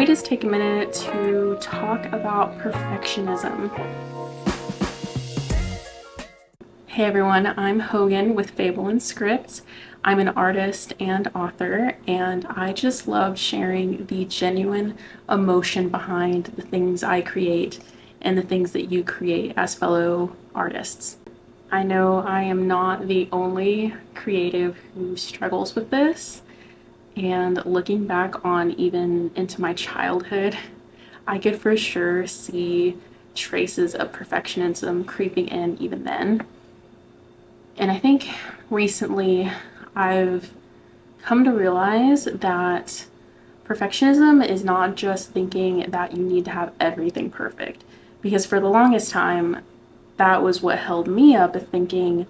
we just take a minute to talk about perfectionism? Hey everyone, I'm Hogan with Fable and Script. I'm an artist and author, and I just love sharing the genuine emotion behind the things I create and the things that you create as fellow artists. I know I am not the only creative who struggles with this, and looking back on even into my childhood, I could for sure see traces of perfectionism creeping in even then. And I think recently I've come to realize that perfectionism is not just thinking that you need to have everything perfect. Because for the longest time, that was what held me up at thinking,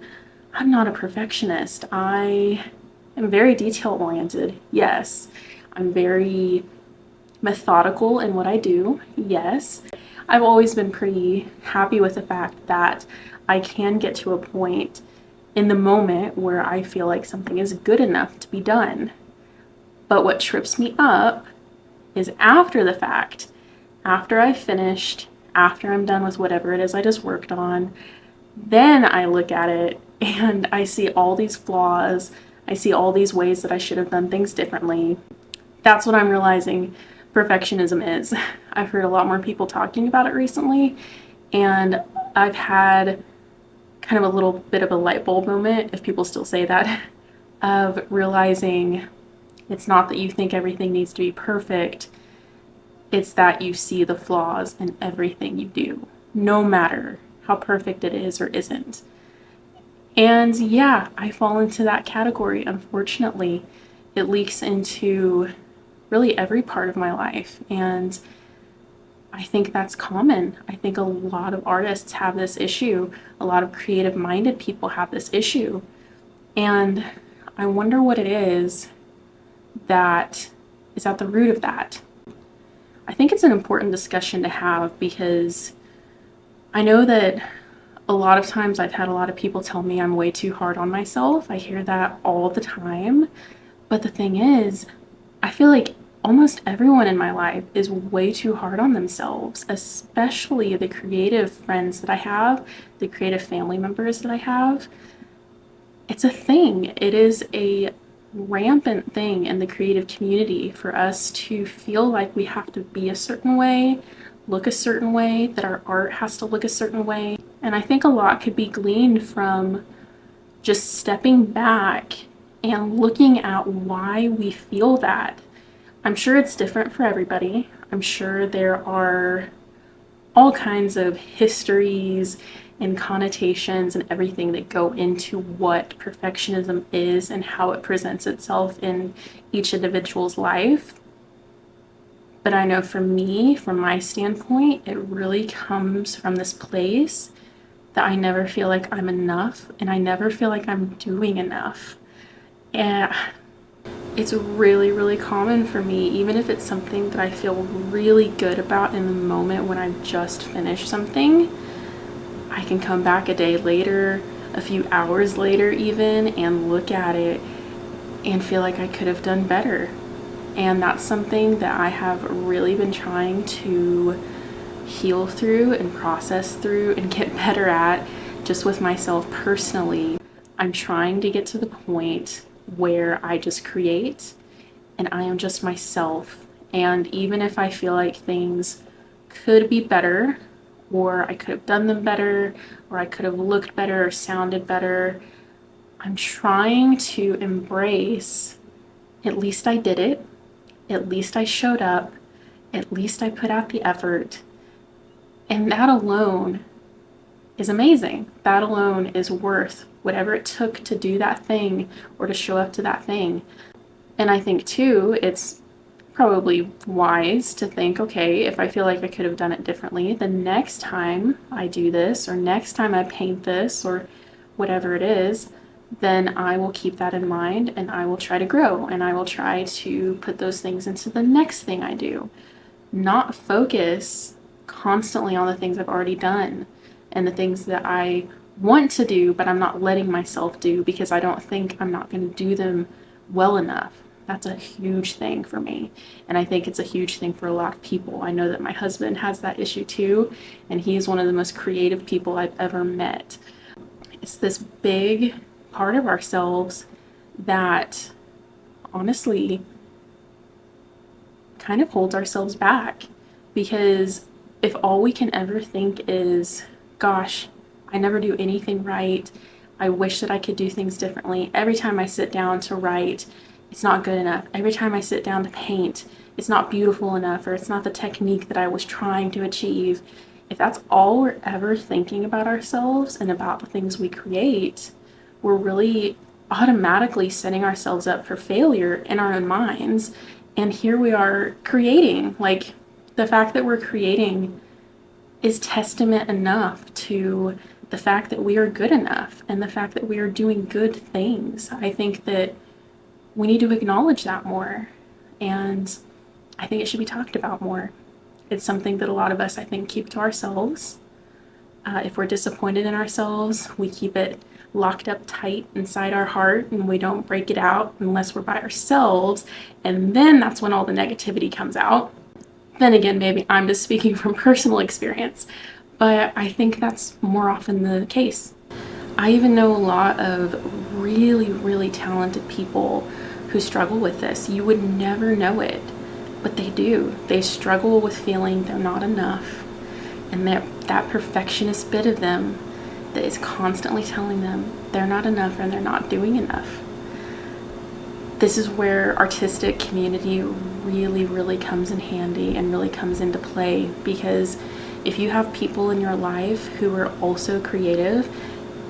I'm not a perfectionist. I am very detail oriented. Yes. I'm very methodical in what I do. Yes. I've always been pretty happy with the fact that I can get to a point in the moment where I feel like something is good enough to be done. But what trips me up is after the fact, after I've finished, after I'm done with whatever it is I just worked on, then I look at it and I see all these flaws. I see all these ways that I should have done things differently. That's what I'm realizing perfectionism is. I've heard a lot more people talking about it recently, and I've had kind of a little bit of a light bulb moment, if people still say that, of realizing it's not that you think everything needs to be perfect, it's that you see the flaws in everything you do, no matter how perfect it is or isn't. And yeah, I fall into that category, unfortunately. It leaks into really every part of my life, and I think that's common. I think a lot of artists have this issue. A lot of creative minded people have this issue. And I wonder what it is that is at the root of that. I think it's an important discussion to have because I know that a lot of times I've had a lot of people tell me I'm way too hard on myself. I hear that all the time. But the thing is, I feel like almost everyone in my life is way too hard on themselves, especially the creative friends that I have, the creative family members that I have. It's a thing. It is a rampant thing in the creative community for us to feel like we have to be a certain way, look a certain way, that our art has to look a certain way. And I think a lot could be gleaned from just stepping back and looking at why we feel that. I'm sure it's different for everybody. I'm sure there are all kinds of histories and connotations and everything that go into what perfectionism is and how it presents itself in each individual's life. But I know for me, from my standpoint, it really comes from this place that I never feel like I'm enough and I never feel like I'm doing enough. And it's really, really common for me, even if it's something that I feel really good about in the moment when I've just finished something. I can come back a day later, a few hours later even, and look at it and feel like I could have done better. And that's something that I have really been trying to heal through and process through and get better at just with myself personally. I'm trying to get to the point where I just create and I am just myself. And even if I feel like things could be better, or I could have done them better, or I could have looked better or sounded better, I'm trying to embrace, at least I did it, at least I showed up, at least I put out the effort. And that alone is amazing. That alone is worth whatever it took to do that thing or to show up to that thing. And I think too, it's probably wise to think, okay, if I feel like I could have done it differently, the next time I do this, or next time I paint this, or whatever it is, then I will keep that in mind and I will try to grow and I will try to put those things into the next thing I do. Not focus constantly on the things I've already done and the things that I want to do, but I'm not letting myself do because I don't think I'm not going to do them well enough. That's a huge thing for me. And I think it's a huge thing for a lot of people. I know that my husband has that issue too, and he is one of the most creative people I've ever met. It's this big part of ourselves that honestly kind of holds ourselves back, because if all we can ever think is, gosh, I never do anything right, I wish that I could do things differently. Every time I sit down to write, it's not good enough. Every time I sit down to paint, it's not beautiful enough, or it's not the technique that I was trying to achieve. If that's all we're ever thinking about ourselves and about the things we create, we're really automatically setting ourselves up for failure in our own minds. And here we are creating. Like, the fact that we're creating is testament enough to the fact that we are good enough and the fact that we are doing good things. I think that we need to acknowledge that more, and I think it should be talked about more. It's something that a lot of us, I think, keep to ourselves. If we're disappointed in ourselves, we keep it locked up tight inside our heart and we don't break it out unless we're by ourselves. And then that's when all the negativity comes out. Then again, maybe I'm just speaking from personal experience, but I think that's more often the case. I even know a lot of really, really talented people who struggle with this. You would never know it, but they do. They struggle with feeling they're not enough, and that perfectionist bit of them that is constantly telling them they're not enough and they're not doing enough. This is where artistic community really, really comes in handy and really comes into play, because if you have people in your life who are also creative,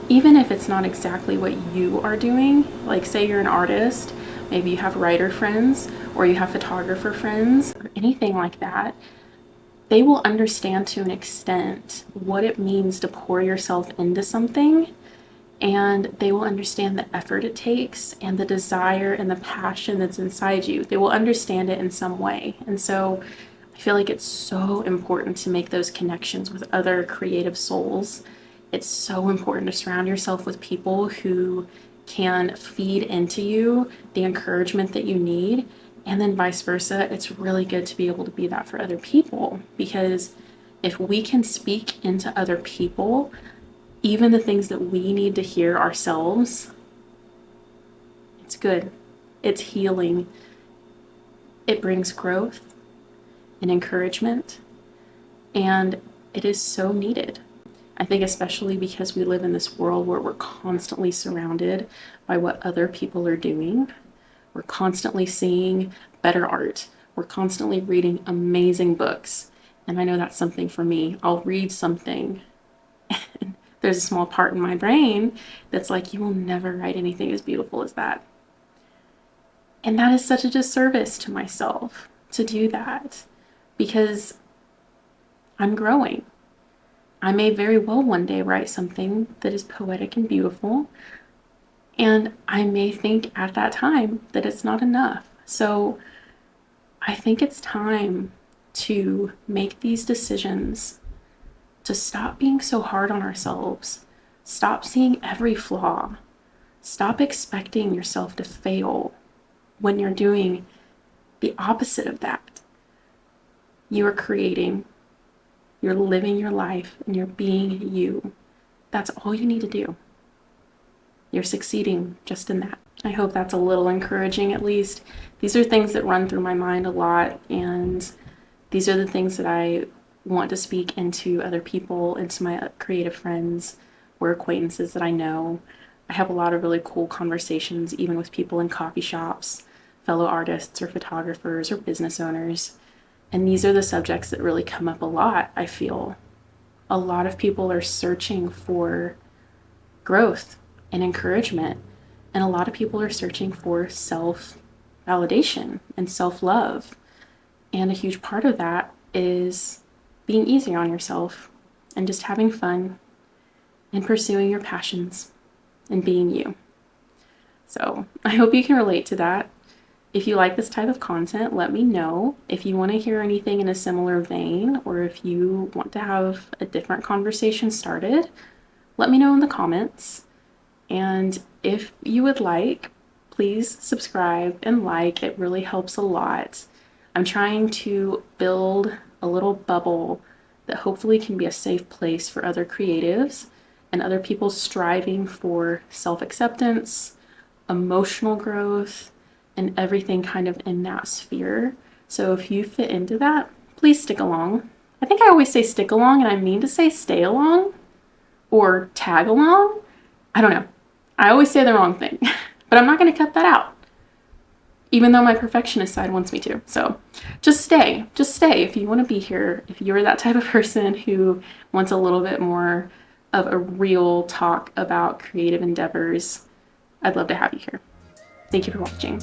even if it's not exactly what you are doing, like say you're an artist, maybe you have writer friends or you have photographer friends or anything like that, they will understand to an extent what it means to pour yourself into something, and they will understand the effort it takes and the desire and the passion that's inside you. They will understand it in some way. And so I feel like it's so important to make those connections with other creative souls. It's so important to surround yourself with people who can feed into you the encouragement that you need. And then vice versa, it's really good to be able to be that for other people, because if we can speak into other people, even the things that we need to hear ourselves, it's good. It's healing. It brings growth and encouragement, and it is so needed. I think especially because we live in this world where we're constantly surrounded by what other people are doing. We're constantly seeing better art. We're constantly reading amazing books. And I know that's something for me. I'll read something and there's a small part in my brain that's like, you will never write anything as beautiful as that. And that is such a disservice to myself to do that, because I'm growing. I may very well one day write something that is poetic and beautiful, and I may think at that time that it's not enough. So I think it's time to make these decisions, to stop being so hard on ourselves, stop seeing every flaw, stop expecting yourself to fail when you're doing the opposite of that. You are creating, you're living your life, and you're being you. That's all you need to do. You're succeeding just in that. I hope that's a little encouraging, at least. These are things that run through my mind a lot, and these are the things that I want to speak into other people, into my creative friends or acquaintances that I know. I have a lot of really cool conversations, even with people in coffee shops, fellow artists or photographers or business owners. And these are the subjects that really come up a lot, I feel. A lot of people are searching for growth and encouragement, and a lot of people are searching for self-validation and self-love. And a huge part of that is being easy on yourself and just having fun and pursuing your passions and being you. So I hope you can relate to that. If you like this type of content, let me know. If you want to hear anything in a similar vein, or if you want to have a different conversation started, let me know in the comments. And if you would like, please please subscribe and like. It really helps a lot. I'm trying to build a little bubble that hopefully can be a safe place for other creatives and other people striving for self-acceptance, emotional growth, and everything kind of in that sphere. So if you fit into that, please stick along. I think I always say stick along, and I mean to say stay along or tag along. I don't know. I always say the wrong thing, but I'm not going to cut that out, even though my perfectionist side wants me to. So just stay if you want to be here. If you're that type of person who wants a little bit more of a real talk about creative endeavors, I'd love to have you here. Thank you for watching.